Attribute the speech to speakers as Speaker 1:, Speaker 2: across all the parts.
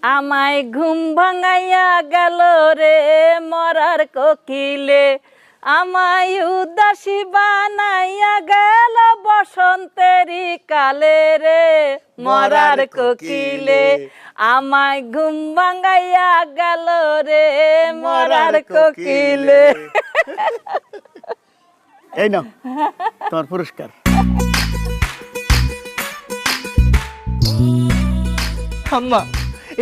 Speaker 1: আমায় ঘুম ভাঙাইয়া গেল রে মরার কোকিলে, আমায় উদাসী বানাইয়া গেল বসন্তেরই কালে রে মরার কোকিলে, আমায় ঘুম ভাঙাইয়া গেল রে মরার কোকিলে।
Speaker 2: এই নাও তোমার পুরস্কার।
Speaker 3: আম্মা,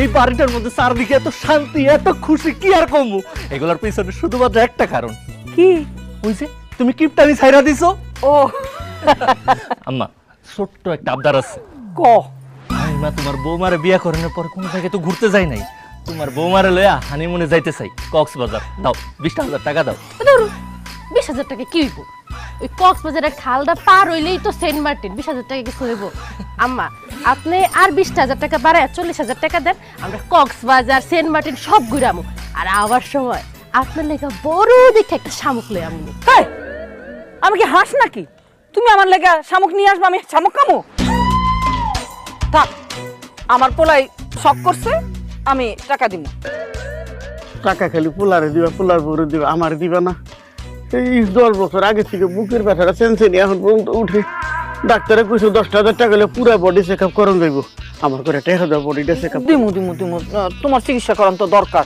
Speaker 3: এই বাড়িটার মধ্যে চারদিকে এত শান্তি, এত খুশি, কি আর কমু? এগুলোর পিছনে শুধুমাত্র একটা কারণ।
Speaker 1: কি?
Speaker 3: ওই যে তুমি কিপটামি ছাইরা দিছো।
Speaker 1: ও
Speaker 3: আম্মা, ছোট্ট একটা আবদার আছে।
Speaker 1: ক।
Speaker 3: আমি মা তোমার বৌমারে বিয়া করানোর পর কোনো জায়গায় তো ঘুরতে যাই নাই। তোমার বৌমারে লইয়া হানিমুনে যাইতে চাই কক্সবাজার। দাও 20,000 টাকা দাও।
Speaker 4: 20,000 টাকা কি হইব? ওই কক্সবাজারের খালটা পার হইলেই তো সেন্ট মার্টিন। 20,000 টাকা কিছু হইব? আম্মা, আপনি আর 20,000 টাকা বাড়ায় 40,000 টাকা দেন, আমরা কক্সবাজার সেন্ট মার্টিন সব ঘুরামু। আর আবার সময় আপনার লেখা বড় দেখে একটা শামুক লই আমু।
Speaker 1: হেই, আমি কি হাঁস নাকি? তুমি আমার লেগা শামুক নিয়ে আসবে, আমি শামুক খামো? থাক, আমার পোলাই শখ করছে, আমি টাকা দিব।
Speaker 2: টাকা খালি পোলারে দিবা, পোলার বউরে দিবা, আমার দিবা না? এই 10 বছর আগে থেকে বুকের ব্যথাটা চেনচেনি এখন পর্যন্ত উঠে। ডাক্তারে কইছে 10,000 টাকা হলে পুরা বডি চেক আপ করন যাইব। আমার করে টেকা দাও, বডিটা চেক আপ।
Speaker 1: দিমু দিমু দিমু, তোমার চিকিৎসা করান তো দরকার।